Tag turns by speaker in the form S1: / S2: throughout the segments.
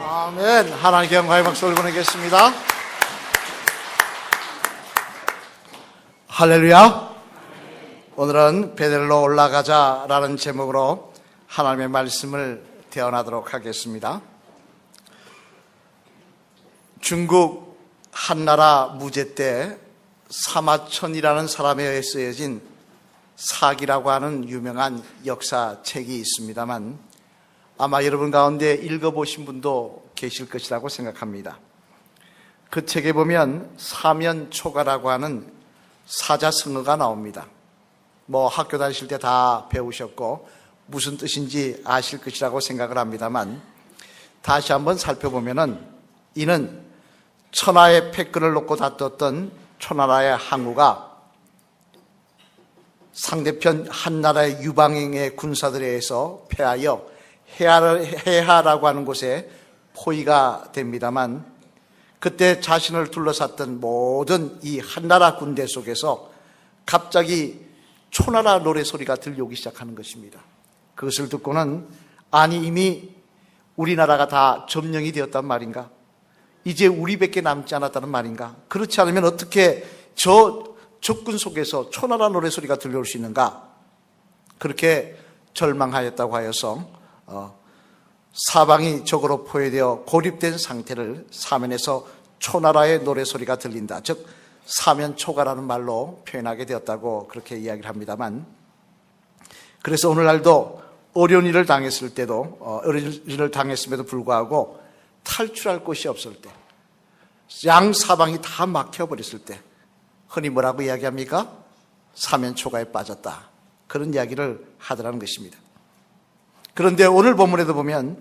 S1: 아멘. 하나님께 영광의 박수를 보내겠습니다. 할렐루야. 오늘은 베델로 올라가자라는 제목으로 하나님의 말씀을 대언하도록 하겠습니다. 중국 한나라 무제 때 사마천이라는 사람에 의해 쓰여진 사기라고 하는 유명한 역사책이 있습니다만 아마 여러분 가운데 읽어보신 분도 계실 것이라고 생각합니다. 그 책에 보면 사면초가라고 하는 사자성어가 나옵니다. 학교 다니실 때 다 배우셨고 무슨 뜻인지 아실 것이라고 생각을 합니다만 다시 한번 살펴보면은 이는 천하의 패권을 놓고 다투었던 초나라의 항우가 상대편 한나라의 유방행의 군사들에 의해서 패하여 해하라고 하는 곳에 포위가 됩니다만 그때 자신을 둘러쌌던 모든 이 한나라 군대 속에서 갑자기 초나라 노래소리가 들려오기 시작하는 것입니다. 그것을 듣고는 아니 이미 우리나라가 다 점령이 되었단 말인가? 이제 우리밖에 남지 않았다는 말인가? 그렇지 않으면 어떻게 저 적군 속에서 초나라 노래소리가 들려올 수 있는가? 그렇게 절망하였다고 하여서 사방이 적으로 포위되어 고립된 상태를 사면에서 초나라의 노래소리가 들린다. 즉 사면초가라는 말로 표현하게 되었다고 그렇게 이야기를 합니다만 그래서 오늘날도 어려운 일을 당했을 때도 어려운 일을 당했음에도 불구하고 탈출할 곳이 없을 때 양 사방이 다 막혀버렸을 때 흔히 뭐라고 이야기합니까? 사면초가에 빠졌다. 그런 이야기를 하더라는 것입니다. 그런데 오늘 본문에도 보면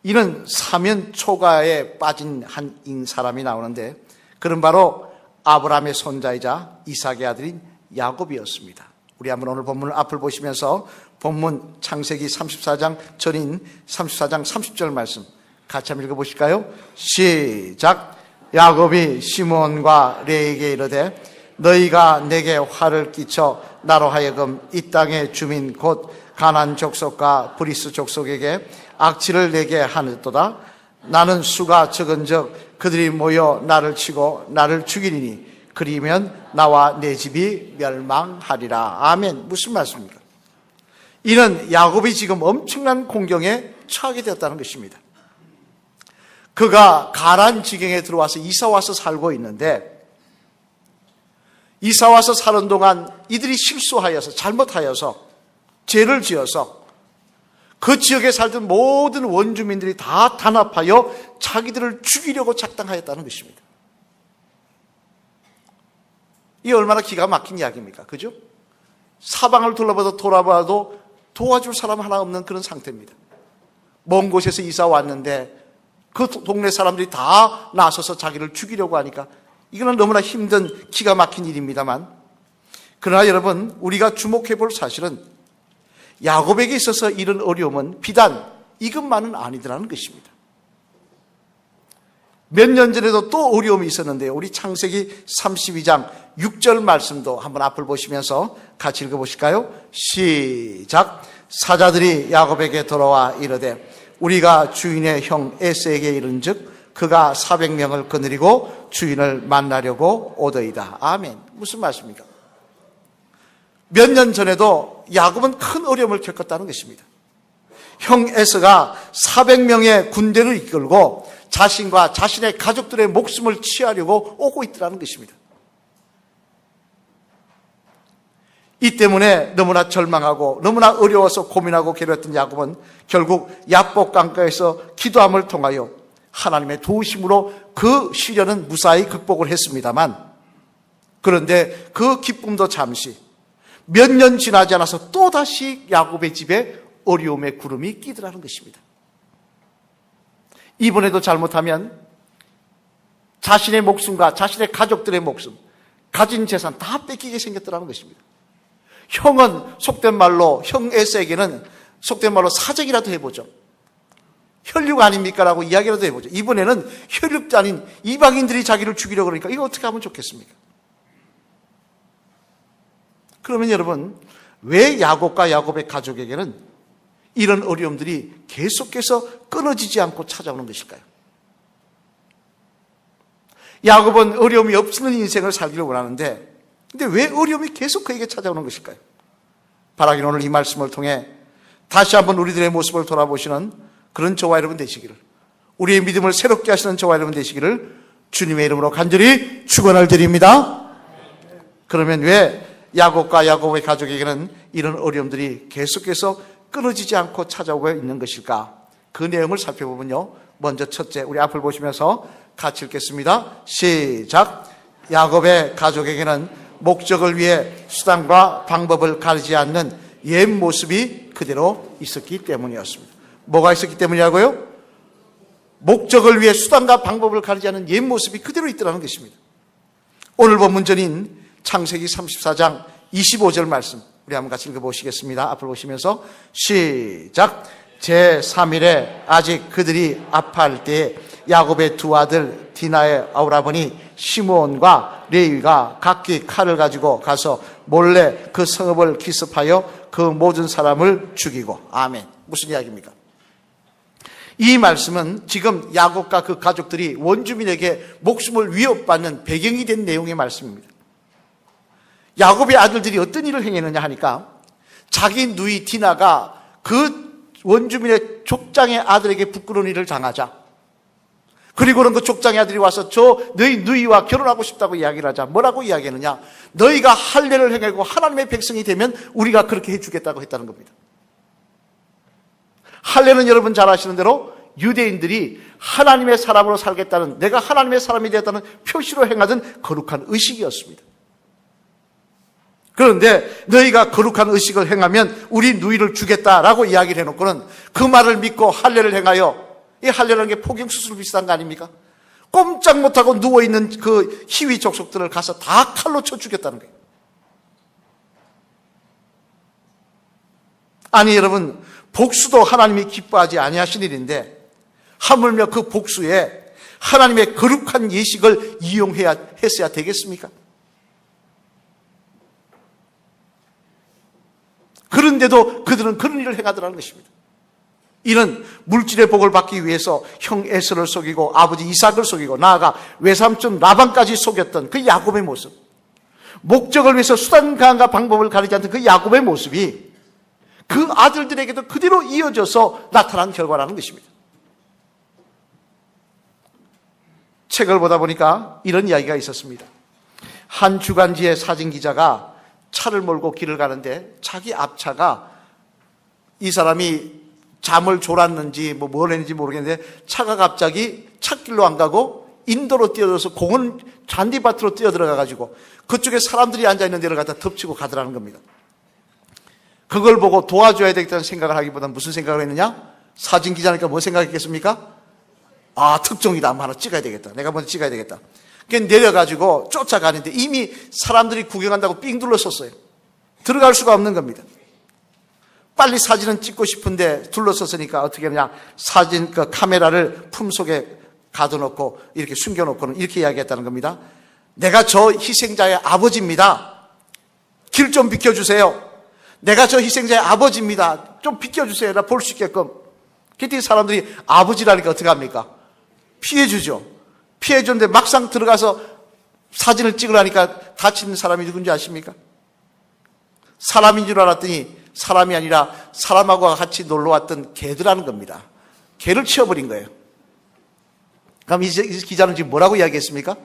S1: 이는 사면초가에 빠진 한 사람이 나오는데 그는 바로 아브라함의 손자이자 이삭의 아들인 야곱이었습니다. 우리 한번 오늘 본문을 앞을 보시면서 본문 창세기 34장 전인 34장 30절 말씀 같이 한번 읽어보실까요? 시작. 야곱이 시몬과 레에게 이르되 너희가 내게 화를 끼쳐 나로 하여금 이 땅의 주민 곧 가나안 족속과 브리스 족속에게 악취를 내게 하였도다. 나는 수가 적은즉 그들이 모여 나를 치고 나를 죽이리니 그리면 나와 내 집이 멸망하리라. 아멘. 무슨 말씀입니까? 이는 야곱이 지금 엄청난 공경에 처하게 되었다는 것입니다. 그가 가나안 지경에 들어와서 이사와서 살고 있는데 이사와서 사는 동안 이들이 실수하여서 잘못하여서 죄를 지어서 그 지역에 살던 모든 원주민들이 다 단합하여 자기들을 죽이려고 작당하였다는 것입니다. 이 얼마나 기가 막힌 이야기입니까? 그죠? 사방을 돌아봐도 도와줄 사람 하나 없는 그런 상태입니다. 먼 곳에서 이사 왔는데 그 동네 사람들이 다 나서서 자기를 죽이려고 하니까 이거는 너무나 힘든 기가 막힌 일입니다만 그러나 여러분 우리가 주목해 볼 사실은 야곱에게 있어서 이런 어려움은 비단 이것만은 아니더라는 것입니다. 몇 년 전에도 또 어려움이 있었는데요. 우리 창세기 32장 6절 말씀도 한번 앞을 보시면서 같이 읽어보실까요? 시작. 사자들이 야곱에게 돌아와 이르되 우리가 주인의 형 에서에게 이른즉 그가 400명을 거느리고 주인을 만나려고 오더이다. 아멘. 무슨 말씀입니까? 몇 년 전에도 야곱은 큰 어려움을 겪었다는 것입니다. 형 에서가 400명의 군대를 이끌고 자신과 자신의 가족들의 목숨을 취하려고 오고 있더라는 것입니다. 이 때문에 너무나 절망하고 너무나 어려워서 고민하고 괴로웠던 야곱은 결국 야복 강가에서 기도함을 통하여 하나님의 도우심으로 그 시련은 무사히 극복을 했습니다만 그런데 그 기쁨도 잠시 몇 년 지나지 않아서 또다시 야곱의 집에 어려움의 구름이 끼더라는 것입니다. 이번에도 잘못하면 자신의 목숨과 자신의 가족들의 목숨, 가진 재산 다 뺏기게 생겼더라는 것입니다. 형은 속된 말로 형 에서에게는 속된 말로 사정이라도 해보죠. 혈육 아닙니까? 라고 이야기라도 해보죠. 이번에는 혈육도 아닌 이방인들이 자기를 죽이려고 그러니까 이거 어떻게 하면 좋겠습니까? 그러면 여러분 왜 야곱과 야곱의 가족에게는 이런 어려움들이 계속해서 끊어지지 않고 찾아오는 것일까요? 야곱은 어려움이 없는 인생을 살기를 원하는데, 근데 왜 어려움이 계속 그에게 찾아오는 것일까요? 바라기는 오늘 이 말씀을 통해 다시 한번 우리들의 모습을 돌아보시는 그런 저와 여러분 되시기를, 우리의 믿음을 새롭게 하시는 저와 여러분 되시기를 주님의 이름으로 간절히 축원을 드립니다. 그러면 왜 야곱과 야곱의 가족에게는 이런 어려움들이 계속해서 끊어지지 않고 찾아오고 있는 것일까? 그 내용을 살펴보면요, 먼저 첫째, 우리 앞을 보시면서 같이 읽겠습니다. 시작. 야곱의 가족에게는 목적을 위해 수단과 방법을 가리지 않는 옛 모습이 그대로 있었기 때문이었습니다. 뭐가 있었기 때문이라고요? 목적을 위해 수단과 방법을 가리지 않는 옛 모습이 그대로 있더라는 것입니다. 오늘 본문전인 창세기 34장 25절 말씀, 우리 한번 같이 읽어보시겠습니다. 앞을 보시면서 시작. 제3일에 아직 그들이 아파할 때에 야곱의 두 아들 디나의 오라버니 시므온과 레위가 각기 칼을 가지고 가서 몰래 그 성읍을 기습하여 그 모든 사람을 죽이고. 아멘. 무슨 이야기입니까? 이 말씀은 지금 야곱과 그 가족들이 원주민에게 목숨을 위협받는 배경이 된 내용의 말씀입니다. 야곱의 아들들이 어떤 일을 행했느냐 하니까, 자기 누이 디나가 그 원주민의 족장의 아들에게 부끄러운 일을 당하자, 그리고는 그 족장의 아들이 와서 너희 누이와 결혼하고 싶다고 이야기를 하자. 뭐라고 이야기했느냐? 너희가 할례를 행하고 하나님의 백성이 되면 우리가 그렇게 해주겠다고 했다는 겁니다. 할례는 여러분 잘 아시는 대로 유대인들이 하나님의 사람으로 살겠다는, 내가 하나님의 사람이 되었다는 표시로 행하던 거룩한 의식이었습니다. 그런데 너희가 거룩한 의식을 행하면 우리 누이를 주겠다라고 이야기를 해놓고는 그 말을 믿고 할례를 행하여, 이 할례라는 게 포경수술 비슷한 거 아닙니까? 꼼짝 못하고 누워있는 그 희위 족속들을 가서 다 칼로 쳐 죽였다는 거예요. 아니 여러분, 복수도 하나님이 기뻐하지 아니하신 일인데 하물며 그 복수에 하나님의 거룩한 예식을 했어야 되겠습니까? 그런데도 그들은 그런 일을 행하더라는 것입니다. 이는 물질의 복을 받기 위해서 형 에서를 속이고 아버지 이삭을 속이고 나아가 외삼촌 라반까지 속였던 그 야곱의 모습, 목적을 위해서 수단과 방법을 가리지 않던 그 야곱의 모습이 그 아들들에게도 그대로 이어져서 나타난 결과라는 것입니다. 책을 보다 보니까 이런 이야기가 있었습니다. 한 주간지의 사진기자가 차를 몰고 길을 가는데 자기 앞차가, 이 사람이 잠을 졸았는지 뭘 했는지 모르겠는데 차가 갑자기 찻길로 안 가고 인도로 뛰어들어서 공원 잔디밭으로 뛰어들어가가지고 그쪽에 사람들이 앉아있는 데를 갖다 덮치고 가더라는 겁니다. 그걸 보고 도와줘야 되겠다는 생각을 하기보다는 무슨 생각을 했느냐? 사진기자니까 뭐 생각했겠습니까? 아, 특종이다. 하나 찍어야 되겠다. 내가 먼저 찍어야 되겠다. 그러니까 내려가지고 쫓아가는데 이미 사람들이 구경한다고 삥 둘러섰어요. 들어갈 수가 없는 겁니다. 빨리 사진은 찍고 싶은데 둘러섰으니까 어떻게 하냐? 사진 그 카메라를 품속에 가둬놓고 이렇게 숨겨놓고는 이렇게 이야기했다는 겁니다. 내가 저 희생자의 아버지입니다. 길 좀 비켜주세요. 내가 저 희생자의 아버지입니다. 좀 비켜주세요. 나 볼 수 있게끔. 그때 사람들이 아버지라니까 어떻게 합니까? 피해주죠. 피해줬는데 막상 들어가서 사진을 찍으라니까 다치는 사람이 누군지 아십니까? 사람인 줄 알았더니 사람이 아니라 사람하고 같이 놀러왔던 개들하는 겁니다. 개를 치워버린 거예요. 그럼 이 기자는 지금 뭐라고 이야기했습니까?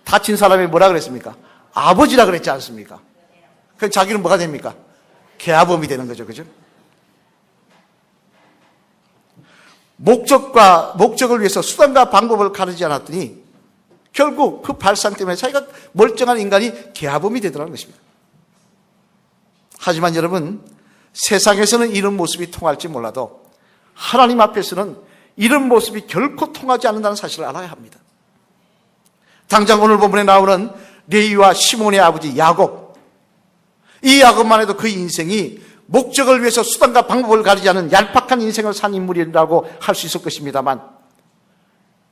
S1: 다친 사람이 뭐라 그랬습니까? 아버지라 그랬지 않습니까? 그럼 자기는 뭐가 됩니까? 개아범이 되는 거죠. 그죠? 목적을 위해서 수단과 방법을 가르지 않았더니 결국 그 발상 때문에 자기가 멀쩡한 인간이 개아범이 되더라는 것입니다. 하지만 여러분, 세상에서는 이런 모습이 통할지 몰라도 하나님 앞에서는 이런 모습이 결코 통하지 않는다는 사실을 알아야 합니다. 당장 오늘 본문에 나오는 레위와 시몬의 아버지 야곱, 이 야곱만 해도 그 인생이 목적을 위해서 수단과 방법을 가리지 않은 얄팍한 인생을 산 인물이라고 할 수 있을 것입니다만,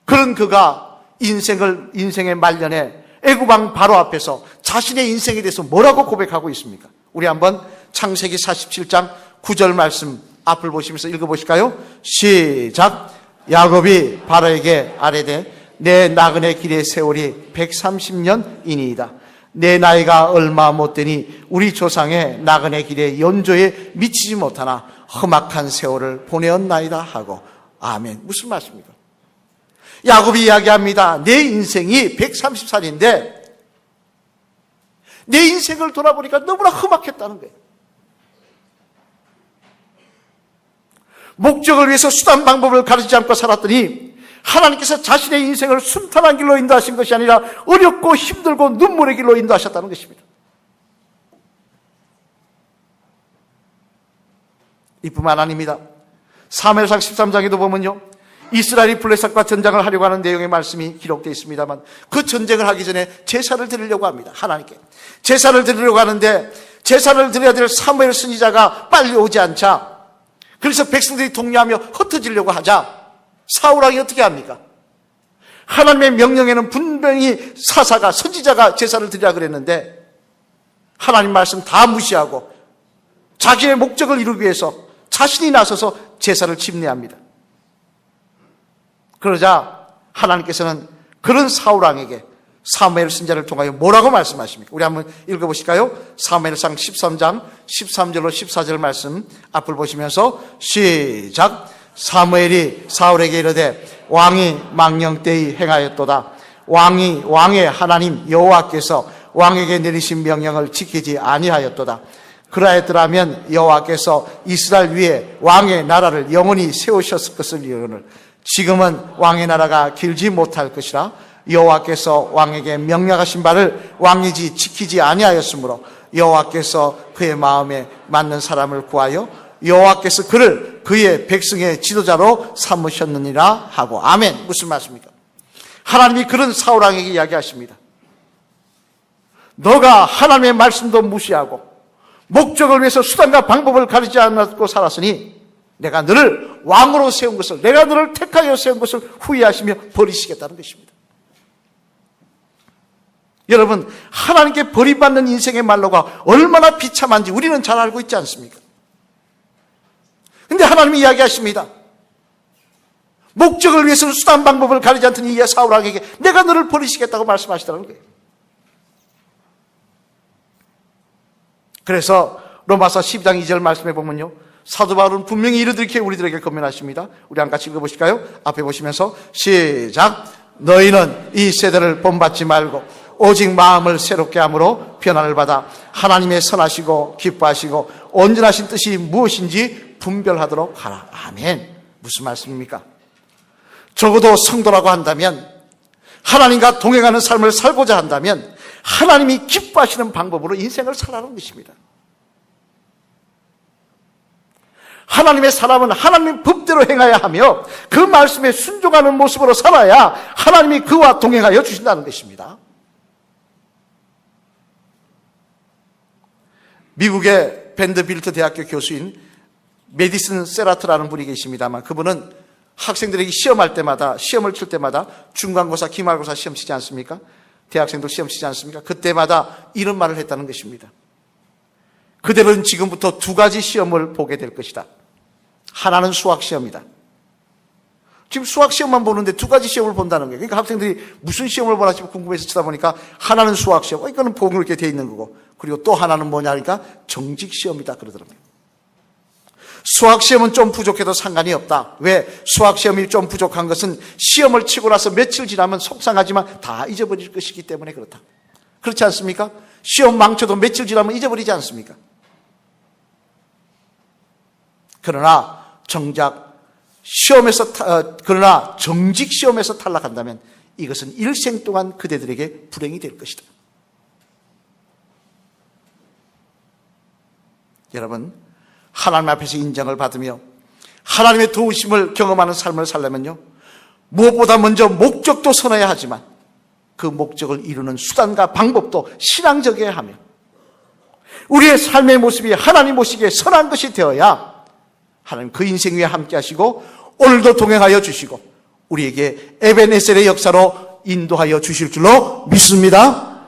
S1: 그런 그가 인생의 말년에 애굽왕 바로 앞에서 자신의 인생에 대해서 뭐라고 고백하고 있습니까? 우리 한번 창세기 47장 9절 말씀 앞을 보시면서 읽어보실까요? 시작. 야곱이 바로에게 아뢰되 내 나그네 길의 세월이 130년이니이다. 내 나이가 얼마 못되니 우리 조상의 나그네 길의 연조에 미치지 못하나 험악한 세월을 보내었나이다 하고. 아멘. 무슨 말씀입니까? 야곱이 이야기합니다. 내 인생이 130살인데 내 인생을 돌아보니까 너무나 험악했다는 거예요. 목적을 위해서 수단 방법을 가르치지 않고 살았더니 하나님께서 자신의 인생을 순탄한 길로 인도하신 것이 아니라 어렵고 힘들고 눈물의 길로 인도하셨다는 것입니다. 이뿐만 아닙니다. 사무엘상 13장에도 보면요, 이스라엘이 블레셋과 전쟁을 하려고 하는 내용의 말씀이 기록되어 있습니다만 그 전쟁을 하기 전에 제사를 드리려고 합니다. 하나님께 제사를 드리려고 하는데 제사를 드려야 될 사무엘 선지자가 빨리 오지 않자, 그래서 백성들이 독려하며 흩어지려고 하자 사울왕이 어떻게 합니까? 하나님의 명령에는 분명히 사사가, 선지자가 제사를 드리라 그랬는데 하나님 말씀 다 무시하고 자기의 목적을 이루기 위해서 자신이 나서서 제사를 집례합니다. 그러자 하나님께서는 그런 사울왕에게 사무엘 선지자를 통하여 뭐라고 말씀하십니까? 우리 한번 읽어보실까요? 사무엘상 13장 13절로 14절 말씀 앞을 보시면서 시작. 사무엘이 사울에게 이르되 왕이 망령되이 행하였도다. 왕의 하나님 여호와께서 왕에게 내리신 명령을 지키지 아니하였도다. 그러하였더라면 여호와께서 이스라엘 위에 왕의 나라를 영원히 세우셨을 것을 이르거늘 지금은 왕의 나라가 길지 못할 것이라. 여호와께서 왕에게 명령하신 바를 왕이지 지키지 아니하였으므로 여호와께서 그의 마음에 맞는 사람을 구하여 여호와께서 그를 그의 백성의 지도자로 삼으셨느니라 하고. 아멘. 무슨 말씀입니까? 하나님이 그런 사울왕에게 이야기하십니다. 너가 하나님의 말씀도 무시하고 목적을 위해서 수단과 방법을 가리지 않고 살았으니 내가 너를 왕으로 세운 것을, 내가 너를 택하여 세운 것을 후회하시며 버리시겠다는 것입니다. 여러분, 하나님께 버림받는 인생의 말로가 얼마나 비참한지 우리는 잘 알고 있지 않습니까? 근데 하나님이 이야기하십니다. 목적을 위해서는 수단 방법을 가리지 않던 이 사울왕에게 내가 너를 버리시겠다고 말씀하시더라는 거예요. 그래서 로마서 12장 2절 말씀해 보면요, 사도 바울은 분명히 이르듯이 우리들에게 권면하십니다. 우리 한 같이 읽어보실까요? 앞에 보시면서 시작. 너희는 이 세대를 본받지 말고 오직 마음을 새롭게 함으로 변화를 받아 하나님의 선하시고 기뻐하시고 온전하신 뜻이 무엇인지 분별하도록 하라. 아멘. 무슨 말씀입니까? 적어도 성도라고 한다면, 하나님과 동행하는 삶을 살고자 한다면 하나님이 기뻐하시는 방법으로 인생을 살아가는 것입니다. 하나님의 사람은 하나님의 법대로 행해야 하며 그 말씀에 순종하는 모습으로 살아야 하나님이 그와 동행하여 주신다는 것입니다. 미국의 밴드빌트 대학교 교수인 메디슨 세라트라는 분이 계십니다만 그분은 학생들에게 시험할 때마다, 시험을 칠 때마다 중간고사, 기말고사 시험 치지 않습니까? 대학생들 시험 치지 않습니까? 그때마다 이런 말을 했다는 것입니다. 그들은 지금부터 두 가지 시험을 보게 될 것이다. 하나는 수학 시험이다. 지금 수학 시험만 보는데 두 가지 시험을 본다는 거예요. 그러니까 학생들이 무슨 시험을 보나 싶어 궁금해서 치다 보니까 하나는 수학 시험, 이거는 보고 이렇게 돼 있는 거고, 그리고 또 하나는 뭐냐 하니까 정직 시험이다 그러더라고요. 수학 시험은 좀 부족해도 상관이 없다. 왜? 수학 시험이 좀 부족한 것은 시험을 치고 나서 며칠 지나면 속상하지만 다 잊어버릴 것이기 때문에 그렇다. 그렇지 않습니까? 시험 망쳐도 며칠 지나면 잊어버리지 않습니까? 그러나 그러나 정직 시험에서 탈락한다면 이것은 일생 동안 그대들에게 불행이 될 것이다. 여러분, 하나님 앞에서 인정을 받으며 하나님의 도우심을 경험하는 삶을 살려면요, 무엇보다 먼저 목적도 선해야 하지만 그 목적을 이루는 수단과 방법도 신앙적이어야 하며 우리의 삶의 모습이 하나님 보시기에 선한 것이 되어야 하나님 그 인생 위에 함께 하시고 오늘도 동행하여 주시고 우리에게 에베네셀의 역사로 인도하여 주실 줄로 믿습니다.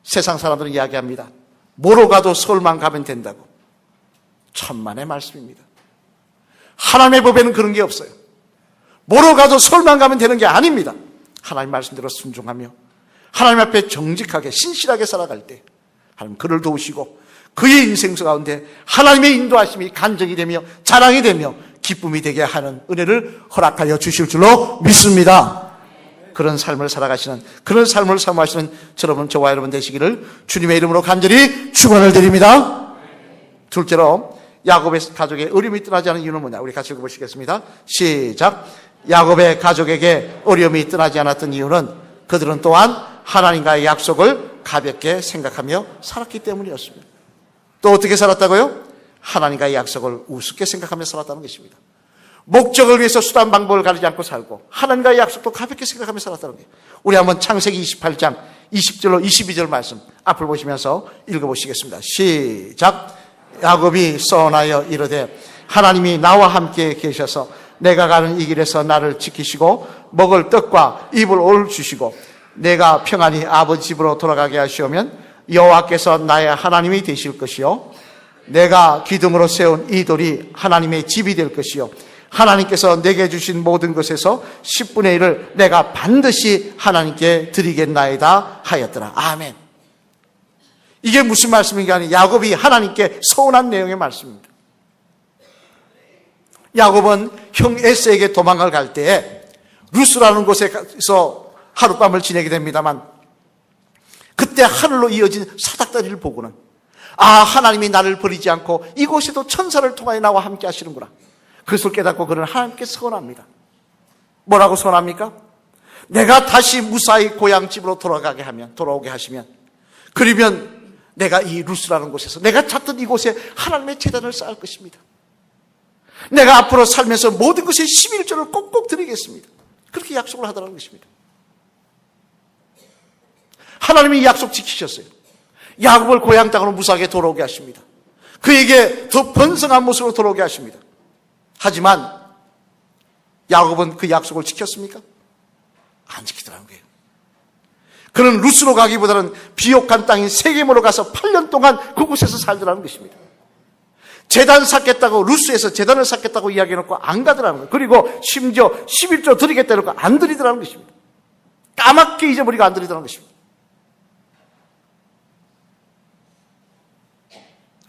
S1: 세상 사람들은 이야기합니다. 뭐로 가도 서울만 가면 된다고. 천만의 말씀입니다. 하나님의 법에는 그런 게 없어요. 뭐로 가도 서울만 가면 되는 게 아닙니다. 하나님 말씀대로 순종하며 하나님 앞에 정직하게 신실하게 살아갈 때 하나님 그를 도우시고 그의 인생 가운데 하나님의 인도하심이 간증이 되며 자랑이 되며 기쁨이 되게 하는 은혜를 허락하여 주실 줄로 믿습니다. 그런 삶을 살아가시는, 그런 삶을 사모하시는 저와 여러분 되시기를 주님의 이름으로 간절히 축원을 드립니다. 둘째로 야곱의 가족의 어려움이 떠나지 않은 이유는 뭐냐? 우리 같이 읽어보시겠습니다. 시작. 야곱의 가족에게 어려움이 떠나지 않았던 이유는 그들은 또한 하나님과의 약속을 가볍게 생각하며 살았기 때문이었습니다. 또 어떻게 살았다고요? 하나님과의 약속을 우습게 생각하며 살았다는 것입니다. 목적을 위해서 수단 방법을 가리지 않고 살고 하나님과의 약속도 가볍게 생각하며 살았다는 거예요. 우리 한번 창세기 28장 20절로 22절 말씀 앞을 보시면서 읽어보시겠습니다. 시작. 야곱이 서원하여 이르되 하나님이 나와 함께 계셔서 내가 가는 이 길에서 나를 지키시고 먹을 떡과 입을 올 주시고 내가 평안히 아버지 집으로 돌아가게 하시오면 여호와께서 나의 하나님이 되실 것이요 내가 기둥으로 세운 이 돌이 하나님의 집이 될 것이요 하나님께서 내게 주신 모든 것에서 10분의 1을 내가 반드시 하나님께 드리겠나이다 하였더라. 아멘. 이게 무슨 말씀인가 하니 야곱이 하나님께 서운한 내용의 말씀입니다. 야곱은 형 에서에게 도망을 갈 때에 루스라는 곳에서 하룻밤을 지내게 됩니다만 그때 하늘로 이어진 사닥다리를 보고는 하나님이 나를 버리지 않고 이곳에도 천사를 통하여 나와 함께 하시는구나. 그것을 깨닫고 그는 하나님께 서원합니다. 뭐라고 서원합니까? 내가 다시 무사히 고향집으로 돌아오게 하시면 그러면 내가 이 루스라는 곳에서 내가 찾던 이곳에 하나님의 제단을 쌓을 것입니다. 내가 앞으로 살면서 모든 것에 11조를 꼭꼭 드리겠습니다. 그렇게 약속을 하더라는 것입니다. 하나님이 약속 지키셨어요. 야곱을 고향 땅으로 무사하게 돌아오게 하십니다. 그에게 더 번성한 모습으로 돌아오게 하십니다. 하지만 야곱은 그 약속을 지켰습니까? 안 지키더라는 거예요. 그는 루스로 가기보다는 비옥한 땅인 세겜으로 가서 8년 동안 그곳에서 살더라는 것입니다. 제단 쌓겠다고 루스에서 제단을 쌓겠다고 이야기해놓고 안 가더라는 거예요. 그리고 심지어 11조 드리겠다 해놓고 안 드리더라는 것입니다. 까맣게 잊어버리고 안 드리더라는 것입니다.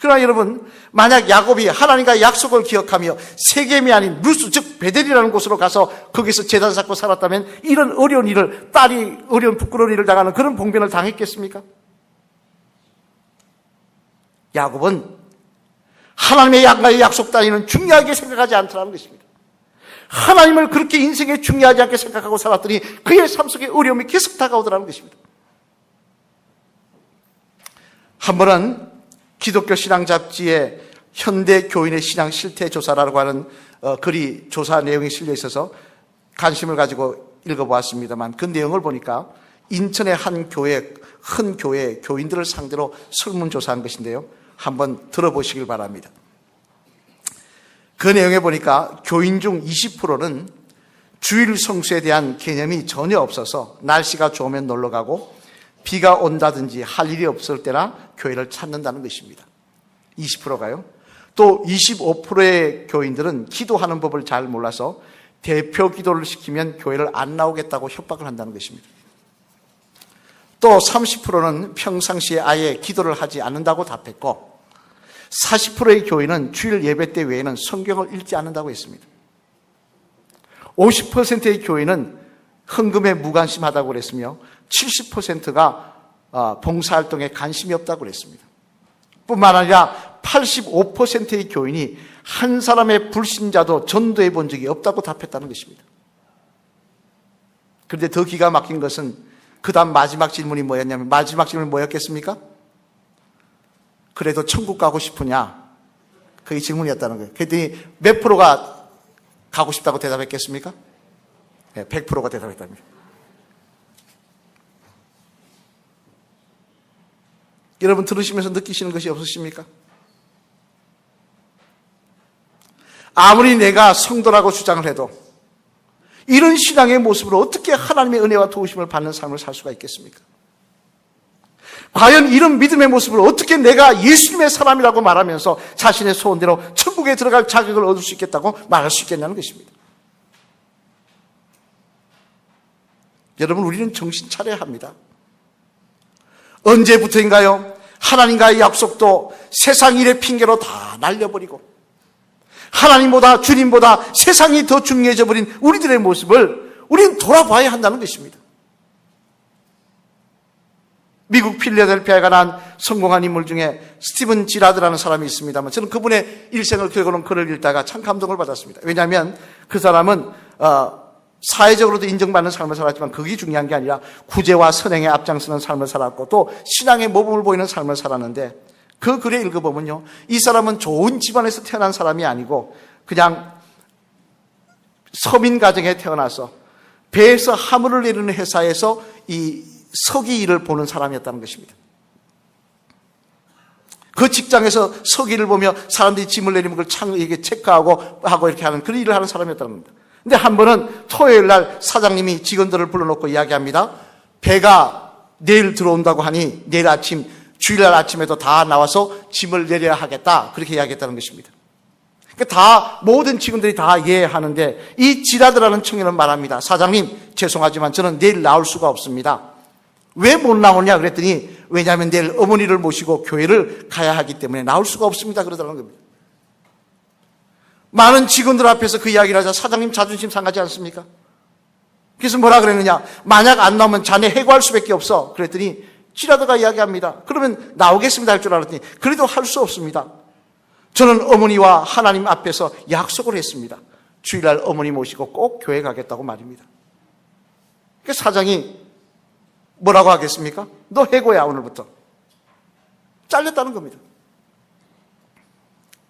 S1: 그러나 여러분, 만약 야곱이 하나님과 약속을 기억하며 세겜이 아닌 루스, 즉 베델이라는 곳으로 가서 거기서 제단 쌓고 살았다면 이런 어려운 일을, 딸이 어려운 부끄러운 일을 당하는 그런 봉변을 당했겠습니까? 야곱은 하나님의 양가의 약속 따위는 중요하게 생각하지 않더라는 것입니다. 하나님을 그렇게 인생에 중요하지 않게 생각하고 살았더니 그의 삶 속에 어려움이 계속 다가오더라는 것입니다. 한 번은 기독교 신앙 잡지에 현대 교인의 신앙 실태 조사라고 하는 글이 조사 내용이 실려 있어서 관심을 가지고 읽어보았습니다만 그 내용을 보니까 인천의 한 교회, 큰 교회 교인들을 상대로 설문조사한 것인데요. 한번 들어보시길 바랍니다. 그 내용에 보니까 교인 중 20%는 주일 성수에 대한 개념이 전혀 없어서 날씨가 좋으면 놀러 가고 비가 온다든지 할 일이 없을 때나 교회를 찾는다는 것입니다. 20%가요. 또 25%의 교인들은 기도하는 법을 잘 몰라서 대표 기도를 시키면 교회를 안 나오겠다고 협박을 한다는 것입니다. 또 30%는 평상시에 아예 기도를 하지 않는다고 답했고 40%의 교인은 주일 예배 때 외에는 성경을 읽지 않는다고 했습니다. 50%의 교인은 헌금에 무관심하다고 그랬으며 70%가 봉사활동에 관심이 없다고 그랬습니다. 뿐만 아니라 85%의 교인이 한 사람의 불신자도 전도해 본 적이 없다고 답했다는 것입니다. 그런데 더 기가 막힌 것은 그 다음 마지막 질문이 뭐였냐면 마지막 질문이 뭐였겠습니까? 그래도 천국 가고 싶으냐? 그게 질문이었다는 거예요. 그랬더니 몇 프로가 가고 싶다고 대답했겠습니까? 네, 100%가 대답했답니다. 여러분 들으시면서 느끼시는 것이 없으십니까? 아무리 내가 성도라고 주장을 해도 이런 신앙의 모습으로 어떻게 하나님의 은혜와 도우심을 받는 삶을 살 수가 있겠습니까? 과연 이런 믿음의 모습을 어떻게 내가 예수님의 사람이라고 말하면서 자신의 소원대로 천국에 들어갈 자격을 얻을 수 있겠다고 말할 수 있겠냐는 것입니다. 여러분, 우리는 정신 차려야 합니다. 언제부터인가요? 하나님과의 약속도 세상 일의 핑계로 다 날려버리고 하나님보다, 주님보다 세상이 더 중요해져 버린 우리들의 모습을 우리는 돌아봐야 한다는 것입니다. 미국 필라델피아에 관한 성공한 인물 중에 스티븐 지라드라는 사람이 있습니다만, 저는 그분의 일생을 기록하는 글을 읽다가 참 감동을 받았습니다. 왜냐하면 그 사람은 사회적으로도 인정받는 삶을 살았지만 그게 중요한 게 아니라 구제와 선행에 앞장서는 삶을 살았고 또 신앙의 모범을 보이는 삶을 살았는데, 그 글에 읽어보면요, 이 사람은 좋은 집안에서 태어난 사람이 아니고 그냥 서민 가정에 태어나서 배에서 하물을 내리는 회사에서 이 서기 일을 보는 사람이었다는 것입니다. 그 직장에서 서기 일을 보며 사람들이 짐을 내리면 그걸 이게 체크하고 이렇게 하는 그런 일을 하는 사람이었다는 겁니다. 근데 한 번은 토요일 날 사장님이 직원들을 불러놓고 이야기합니다. 배가 내일 들어온다고 하니 내일 아침, 주일날 아침에도 다 나와서 짐을 내려야 하겠다, 그렇게 이야기했다는 것입니다. 그러니까 다 모든 직원들이 다 이해하는데 이 지라드라는 청년은 말합니다. 사장님, 죄송하지만 저는 내일 나올 수가 없습니다. 왜 못 나오냐 그랬더니, 왜냐하면 내일 어머니를 모시고 교회를 가야 하기 때문에 나올 수가 없습니다, 그러더라는 겁니다. 많은 직원들 앞에서 그 이야기를 하자 사장님 자존심 상하지 않습니까? 그래서 뭐라 그랬느냐, 만약 안 나오면 자네 해고할 수밖에 없어. 그랬더니 지라드가 이야기합니다. 그러면 나오겠습니다 할 줄 알았더니, 그래도 할 수 없습니다. 저는 어머니와 하나님 앞에서 약속을 했습니다. 주일날 어머니 모시고 꼭 교회 가겠다고 말입니다. 그래서 사장이 뭐라고 하겠습니까? 너 해고야, 오늘부터. 잘렸다는 겁니다.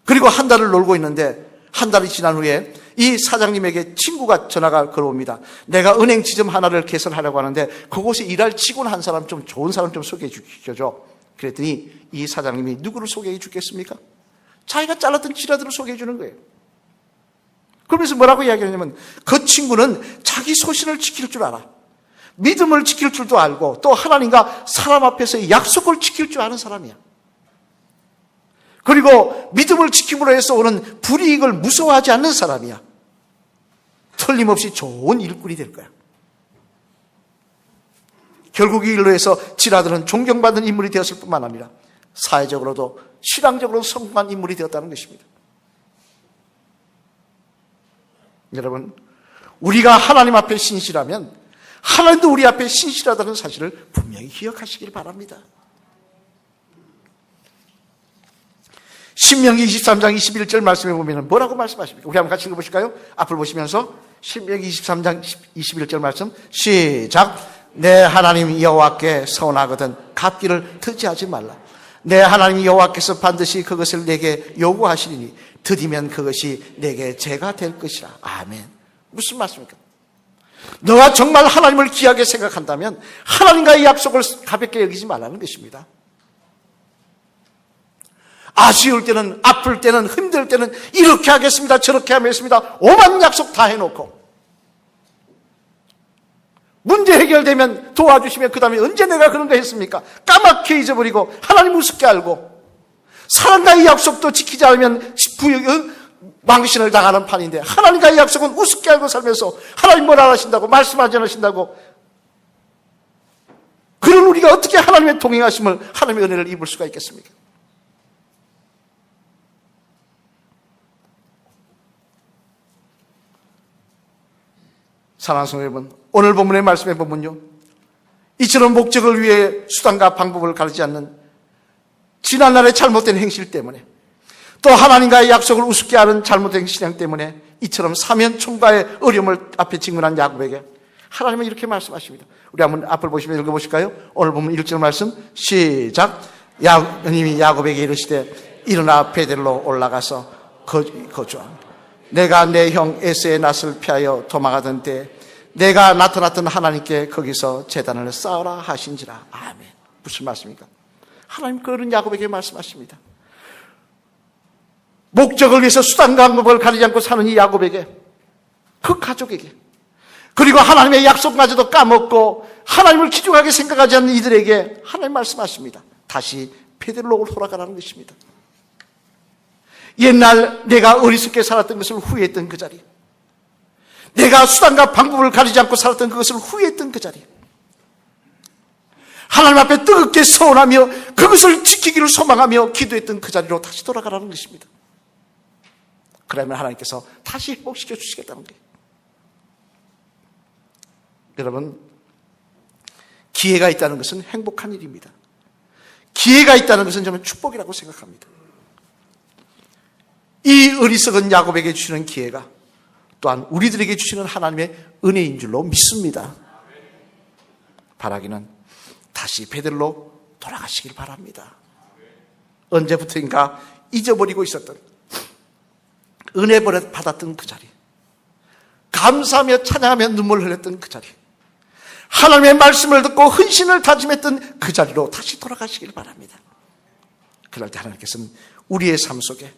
S1: 그리고 한 달을 놀고 있는데 한 달이 지난 후에 이 사장님에게 친구가 전화가 걸어옵니다. 내가 은행 지점 하나를 개설하려고 하는데 그곳에 일할 직원 한 사람, 좀 좋은 사람 좀 소개해 주셔줘. 그랬더니 이 사장님이 누구를 소개해 주겠습니까? 자기가 잘랐던 지라드를 소개해 주는 거예요. 그러면서 뭐라고 이야기하냐면, 그 친구는 자기 소신을 지킬 줄 알아. 믿음을 지킬 줄도 알고 또 하나님과 사람 앞에서의 약속을 지킬 줄 아는 사람이야. 그리고 믿음을 지킴으로 해서 오는 불이익을 무서워하지 않는 사람이야. 틀림없이 좋은 일꾼이 될 거야. 결국 이 일로 해서 지라드는 존경받는 인물이 되었을 뿐만 아니라 사회적으로도 신앙적으로 성공한 인물이 되었다는 것입니다. 여러분, 우리가 하나님 앞에 신실하면 하나님도 우리 앞에 신실하다는 사실을 분명히 기억하시길 바랍니다. 신명기 23장 21절 말씀에 보면 뭐라고 말씀하십니까? 우리 한번 같이 읽어보실까요? 앞을 보시면서 신명기 23장 21절 말씀 시작. 내 하나님 여호와께 서원하거든 갚기를 더디하지 말라. 내 하나님 여호와께서 반드시 그것을 내게 요구하시리니 드리면 그것이 내게 죄가 될 것이라. 아멘. 무슨 말씀입니까? 너가 정말 하나님을 귀하게 생각한다면 하나님과의 약속을 가볍게 여기지 말라는 것입니다. 아쉬울 때는, 아플 때는, 힘들 때는 이렇게 하겠습니다, 저렇게 하겠습니다, 오만 약속 다 해놓고 문제 해결되면 도와주시면 그 다음에 언제 내가 그런 거 했습니까? 까맣게 잊어버리고 하나님 우습게 알고 사람과의 약속도 지키지 않으면 망신을 당하는 판인데, 하나님과의 약속은 우습게 알고 살면서 하나님 뭘 안 하신다고, 말씀하지 않으신다고, 그런 우리가 어떻게 하나님의 동행하심을, 하나님의 은혜를 입을 수가 있겠습니까? 사랑하는 성도 여러분, 오늘 본문의 말씀에 보면요, 이처럼 목적을 위해 수단과 방법을 가리지 않는 지난날의 잘못된 행실 때문에, 또 하나님과의 약속을 우습게 하는 잘못된 신앙 때문에 이처럼 사면 총과의 어려움을 앞에 직면한 야곱에게 하나님은 이렇게 말씀하십니다. 우리 한번 앞을 보시면 읽어보실까요? 오늘 보면 1절 말씀 시작. 하나님이 야곱에게 이르시되 일어나 베델로 올라가서 거주하라. 내가 내 형 에서의 낯을 피하여 도망하던 때 내가 나타났던 하나님께 거기서 제단을 쌓으라 하신지라. 아멘. 무슨 말씀입니까? 하나님 그런 야곱에게 말씀하십니다. 목적을 위해서 수단과 방법을 가리지 않고 사는 이 야곱에게, 그 가족에게, 그리고 하나님의 약속마저도 까먹고 하나님을 귀중하게 생각하지 않는 이들에게 하나님 말씀하십니다. 다시 베델로로 돌아가라는 것입니다. 옛날 내가 어리석게 살았던 것을 후회했던 그 자리, 내가 수단과 방법을 가리지 않고 살았던 그것을 후회했던 그 자리, 하나님 앞에 뜨겁게 서원하며 그것을 지키기를 소망하며 기도했던 그 자리로 다시 돌아가라는 것입니다. 그러면 하나님께서 다시 회복시켜 주시겠다는 거예요. 여러분, 기회가 있다는 것은 행복한 일입니다. 기회가 있다는 것은 저는 축복이라고 생각합니다. 이 어리석은 야곱에게 주시는 기회가 또한 우리들에게 주시는 하나님의 은혜인 줄로 믿습니다. 바라기는 다시 베들로 돌아가시길 바랍니다. 언제부터인가 잊어버리고 있었던, 은혜 받았던 그 자리, 감사하며 찬양하며 눈물을 흘렸던 그 자리, 하나님의 말씀을 듣고 헌신을 다짐했던 그 자리로 다시 돌아가시길 바랍니다. 그럴 때 하나님께서는 우리의 삶 속에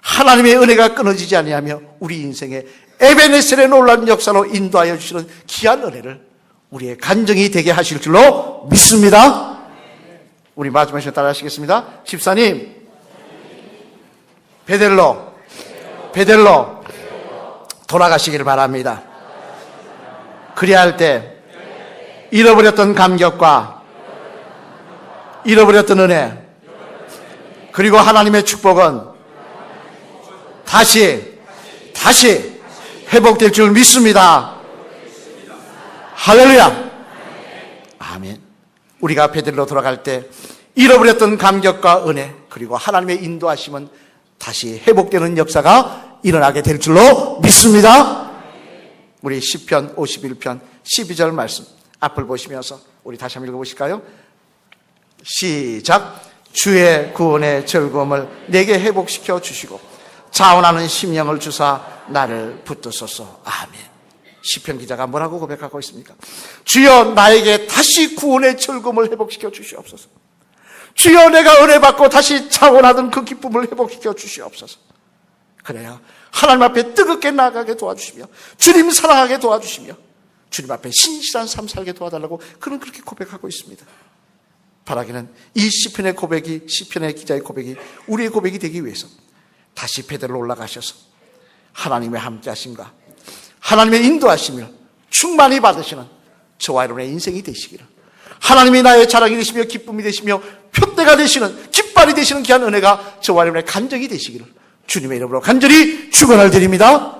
S1: 하나님의 은혜가 끊어지지 아니하며 우리 인생의 에베네셀의 놀라운 역사로 인도하여 주시는 귀한 은혜를 우리의 간증이 되게 하실 줄로 믿습니다. 우리 마지막 시간 따라 하시겠습니다. 집사님, 베델로 돌아가시길 바랍니다. 그래야 할 때 잃어버렸던 감격과 잃어버렸던 은혜, 그리고 하나님의 축복은 다시 회복될 줄 믿습니다. 할렐루야. 아멘. 우리가 베들로 돌아갈 때 잃어버렸던 감격과 은혜, 그리고 하나님의 인도하심은 다시 회복되는 역사가 일어나게 될 줄로 믿습니다. 우리 시편 51편 12절 말씀 앞을 보시면서 우리 다시 한번 읽어보실까요? 시작. 주의 구원의 즐거움을 내게 회복시켜 주시고 자원하는 심령을 주사 나를 붙드소서. 아멘. 시편 기자가 뭐라고 고백하고 있습니까? 주여, 나에게 다시 구원의 즐거움을 회복시켜 주시옵소서. 주여, 내가 은혜 받고 다시 자원하던 그 기쁨을 회복시켜 주시옵소서. 그래야 하나님 앞에 뜨겁게 나아가게 도와주시며 주님 사랑하게 도와주시며 주님 앞에 신실한 삶 살게 도와달라고 그는 그렇게 고백하고 있습니다. 바라기는 이 시편의 고백이, 시편의 기자의 고백이 우리의 고백이 되기 위해서 다시 베들로 올라가셔서 하나님의 함께하심과 하나님의 인도하심을 충만히 받으시는 저와 여러분의 인생이 되시기를, 하나님이 나의 자랑이 되시며 기쁨이 되시며 표대가 되시는, 깃발이 되시는 귀한 은혜가 저와 여러분의 간증이 되시기를 주님의 이름으로 간절히 축원을 드립니다.